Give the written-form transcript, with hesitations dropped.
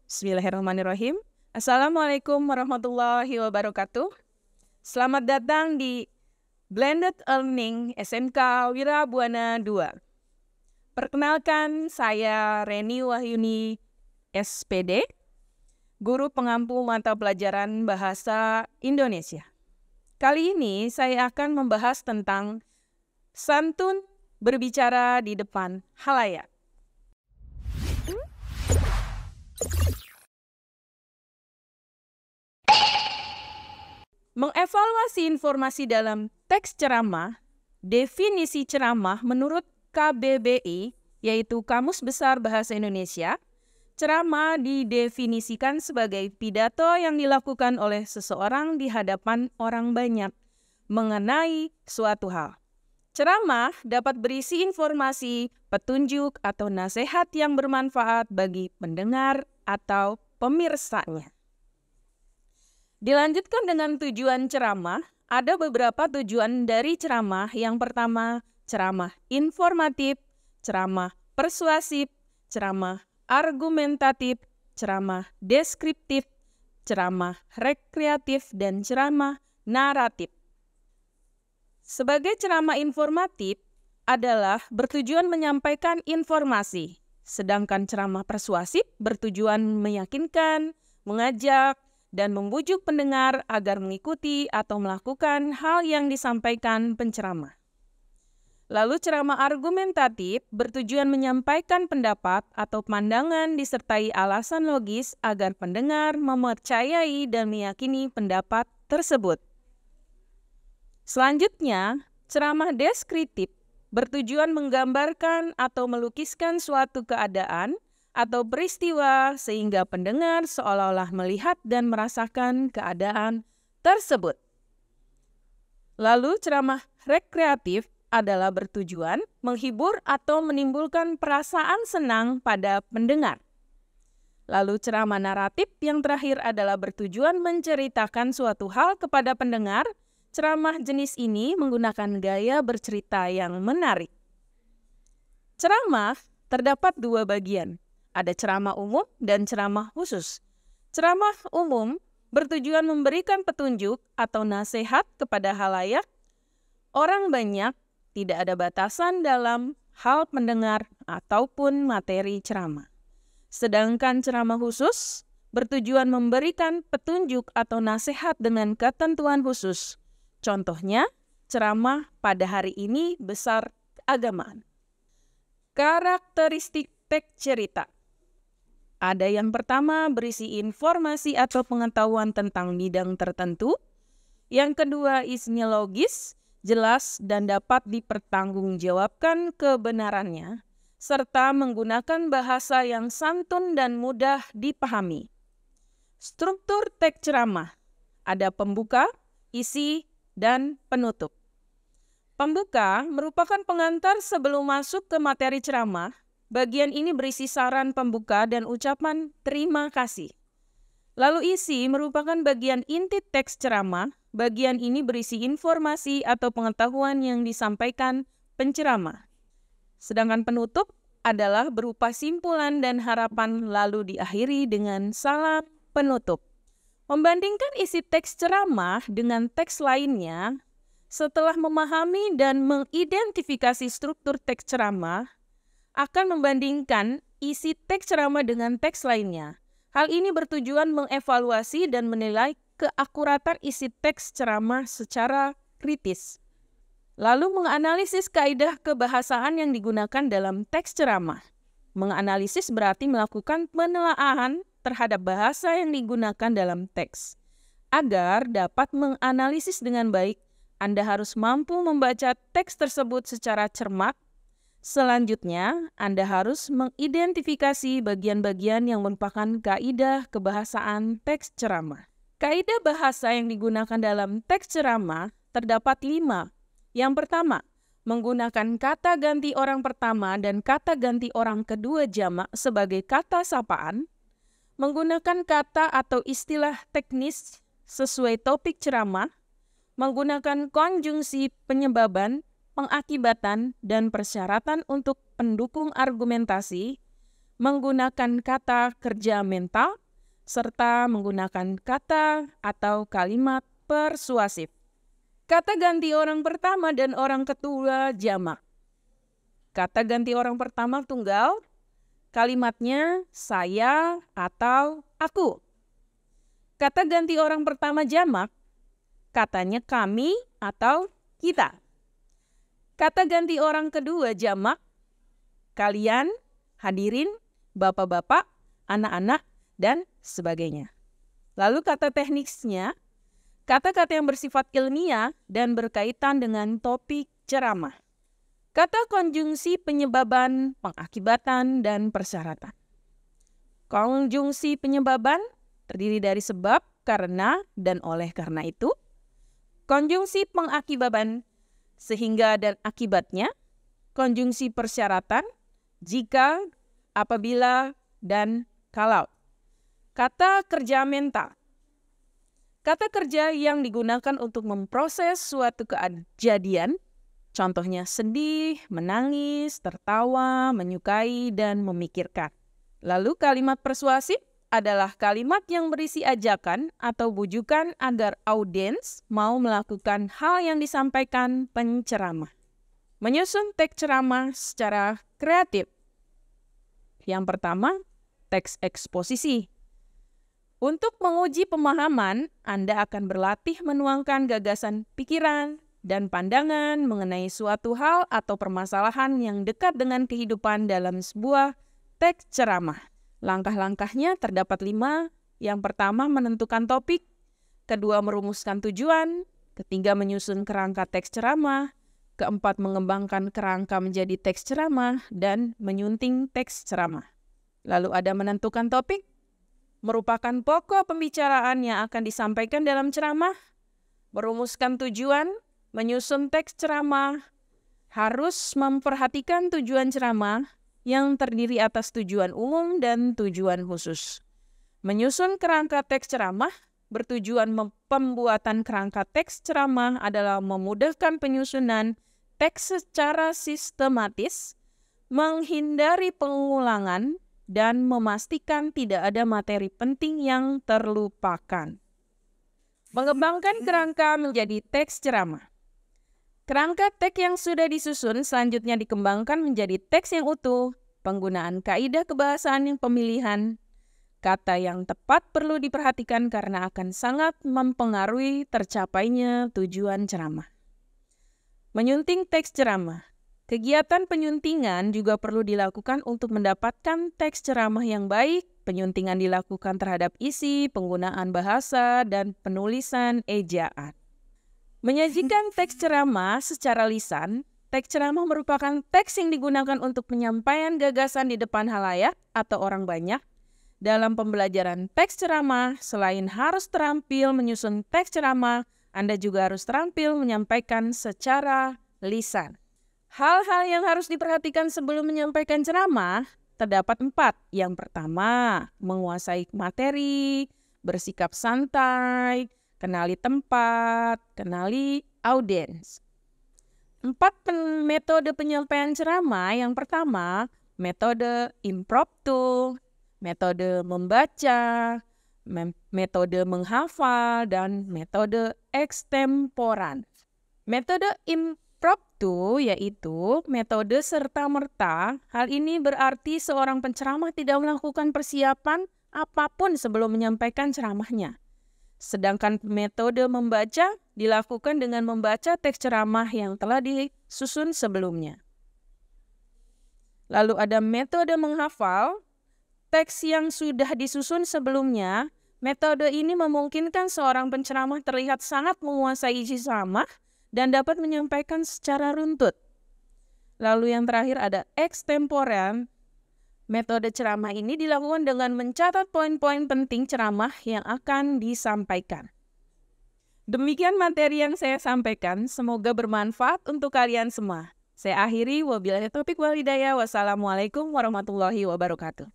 Bismillahirrahmanirrahim. Assalamualaikum warahmatullahi wabarakatuh. Selamat datang di Blended Learning SMK Wirabuana 2. Perkenalkan, saya Reni Wahyuni, SPD, Guru Pengampu Mata Pelajaran Bahasa Indonesia. Kali ini saya akan membahas tentang santun berbicara di depan halayak. Mengevaluasi informasi dalam teks ceramah, definisi ceramah menurut KBBI, yaitu Kamus Besar Bahasa Indonesia, ceramah didefinisikan sebagai pidato yang dilakukan oleh seseorang di hadapan orang banyak mengenai suatu hal. Ceramah dapat berisi informasi, petunjuk, atau nasihat yang bermanfaat bagi pendengar atau pemirsanya. Dilanjutkan dengan tujuan ceramah, ada beberapa tujuan dari ceramah. Yang pertama, ceramah informatif, ceramah persuasif, ceramah argumentatif, ceramah deskriptif, ceramah rekreatif, dan ceramah naratif. Sebagai ceramah informatif adalah bertujuan menyampaikan informasi, sedangkan ceramah persuasif bertujuan meyakinkan, mengajak, dan membujuk pendengar agar mengikuti atau melakukan hal yang disampaikan penceramah. Lalu ceramah argumentatif bertujuan menyampaikan pendapat atau pandangan disertai alasan logis agar pendengar mempercayai dan meyakini pendapat tersebut. Selanjutnya, ceramah deskriptif bertujuan menggambarkan atau melukiskan suatu keadaan atau peristiwa sehingga pendengar seolah-olah melihat dan merasakan keadaan tersebut. Lalu ceramah rekreatif adalah bertujuan menghibur atau menimbulkan perasaan senang pada pendengar. Lalu ceramah naratif yang terakhir adalah bertujuan menceritakan suatu hal kepada pendengar. Ceramah jenis ini menggunakan gaya bercerita yang menarik. Ceramah terdapat dua bagian. Ada ceramah umum dan ceramah khusus. Ceramah umum bertujuan memberikan petunjuk atau nasihat kepada halayak. Orang banyak, tidak ada batasan dalam hal pendengar ataupun materi ceramah. Sedangkan ceramah khusus bertujuan memberikan petunjuk atau nasihat dengan ketentuan khusus. Contohnya, ceramah pada hari ini besar keagamaan. Karakteristik teks cerita. Ada yang pertama berisi informasi atau pengetahuan tentang bidang tertentu. Yang kedua isinya logis, jelas, dan dapat dipertanggungjawabkan kebenarannya, serta menggunakan bahasa yang santun dan mudah dipahami. Struktur teks ceramah. Ada pembuka, isi, dan penutup. Pembuka merupakan pengantar sebelum masuk ke materi ceramah. Bagian ini berisi saran pembuka dan ucapan terima kasih. Lalu isi merupakan bagian inti teks ceramah. Bagian ini berisi informasi atau pengetahuan yang disampaikan penceramah. Sedangkan penutup adalah berupa simpulan dan harapan lalu diakhiri dengan salam penutup. Membandingkan isi teks ceramah dengan teks lainnya, setelah memahami dan mengidentifikasi struktur teks ceramah, akan membandingkan isi teks ceramah dengan teks lainnya. Hal ini bertujuan mengevaluasi dan menilai keakuratan isi teks ceramah secara kritis. Lalu menganalisis kaidah kebahasaan yang digunakan dalam teks ceramah. Menganalisis berarti melakukan penelaahan terhadap bahasa yang digunakan dalam teks. Agar dapat menganalisis dengan baik, Anda harus mampu membaca teks tersebut secara cermat. Selanjutnya, Anda harus mengidentifikasi bagian-bagian yang merupakan kaidah kebahasaan teks ceramah. Kaidah bahasa yang digunakan dalam teks ceramah terdapat 5. Yang pertama, menggunakan kata ganti orang pertama dan kata ganti orang kedua jamak sebagai kata sapaan, menggunakan kata atau istilah teknis sesuai topik ceramah, menggunakan konjungsi penyebaban, pengakibatan, dan persyaratan untuk pendukung argumentasi, menggunakan kata kerja mental, serta menggunakan kata atau kalimat persuasif. Kata ganti orang pertama dan orang kedua jamak. Kata ganti orang pertama tunggal, kalimatnya saya atau aku. Kata ganti orang pertama jamak, katanya kami atau kita. Kata ganti orang kedua jamak, kalian, hadirin, bapak-bapak, anak-anak, dan sebagainya. Lalu kata teknisnya, kata-kata yang bersifat ilmiah dan berkaitan dengan topik ceramah. Kata konjungsi penyebaban, pengakibatan, dan persyaratan. Konjungsi penyebaban terdiri dari sebab, karena, dan oleh karena itu. Konjungsi pengakibaban, sehingga dan akibatnya. Konjungsi persyaratan, jika, apabila, dan kalau. Kata kerja mental. Kata kerja yang digunakan untuk memproses suatu kejadian, contohnya sedih, menangis, tertawa, menyukai, dan memikirkan. Lalu kalimat persuasif adalah kalimat yang berisi ajakan atau bujukan agar audiens mau melakukan hal yang disampaikan penceramah. Menyusun teks ceramah secara kreatif. Yang pertama, teks eksposisi. Untuk menguji pemahaman, Anda akan berlatih menuangkan gagasan pikiran dan pandangan mengenai suatu hal atau permasalahan yang dekat dengan kehidupan dalam sebuah teks ceramah. Langkah-langkahnya terdapat 5. Yang pertama, menentukan topik. Kedua, merumuskan tujuan. Ketiga, menyusun kerangka teks ceramah. Keempat, mengembangkan kerangka menjadi teks ceramah. Dan menyunting teks ceramah. Lalu ada menentukan topik. Merupakan pokok pembicaraan yang akan disampaikan dalam ceramah. Merumuskan tujuan, menyusun teks ceramah, harus memperhatikan tujuan ceramah yang terdiri atas tujuan umum dan tujuan khusus. Menyusun kerangka teks ceramah, bertujuan pembuatan kerangka teks ceramah adalah memudahkan penyusunan teks secara sistematis, menghindari pengulangan, dan memastikan tidak ada materi penting yang terlupakan. Mengembangkan kerangka menjadi teks ceramah. Kerangka teks yang sudah disusun selanjutnya dikembangkan menjadi teks yang utuh. Penggunaan kaidah kebahasaan yang pemilihan kata yang tepat perlu diperhatikan karena akan sangat mempengaruhi tercapainya tujuan ceramah. Menyunting teks ceramah. Kegiatan penyuntingan juga perlu dilakukan untuk mendapatkan teks ceramah yang baik. Penyuntingan dilakukan terhadap isi, penggunaan bahasa, dan penulisan ejaan. Menyajikan teks ceramah secara lisan. Teks ceramah merupakan teks yang digunakan untuk penyampaian gagasan di depan halayak atau orang banyak. Dalam pembelajaran teks ceramah, selain harus terampil menyusun teks ceramah, Anda juga harus terampil menyampaikan secara lisan. Hal-hal yang harus diperhatikan sebelum menyampaikan ceramah terdapat 4. Yang pertama, menguasai materi, bersikap santai, kenali tempat, kenali audiens. 4 metode penyampaian ceramah. Yang pertama, metode impromptu, metode membaca, metode menghafal, dan metode ekstemporan. Metode impromptu yaitu metode serta-merta. Hal ini berarti seorang penceramah tidak melakukan persiapan apapun sebelum menyampaikan ceramahnya. Sedangkan metode membaca dilakukan dengan membaca teks ceramah yang telah disusun sebelumnya. Lalu ada metode menghafal, teks yang sudah disusun sebelumnya. Metode ini memungkinkan seorang penceramah terlihat sangat menguasai isi ceramah dan dapat menyampaikan secara runtut. Lalu yang terakhir ada ekstemporan. Metode ceramah ini dilakukan dengan mencatat poin-poin penting ceramah yang akan disampaikan. Demikian materi yang saya sampaikan, semoga bermanfaat untuk kalian semua. Saya akhiri, wabillahi taufiq wal hidayah. Wassalamualaikum warahmatullahi wabarakatuh.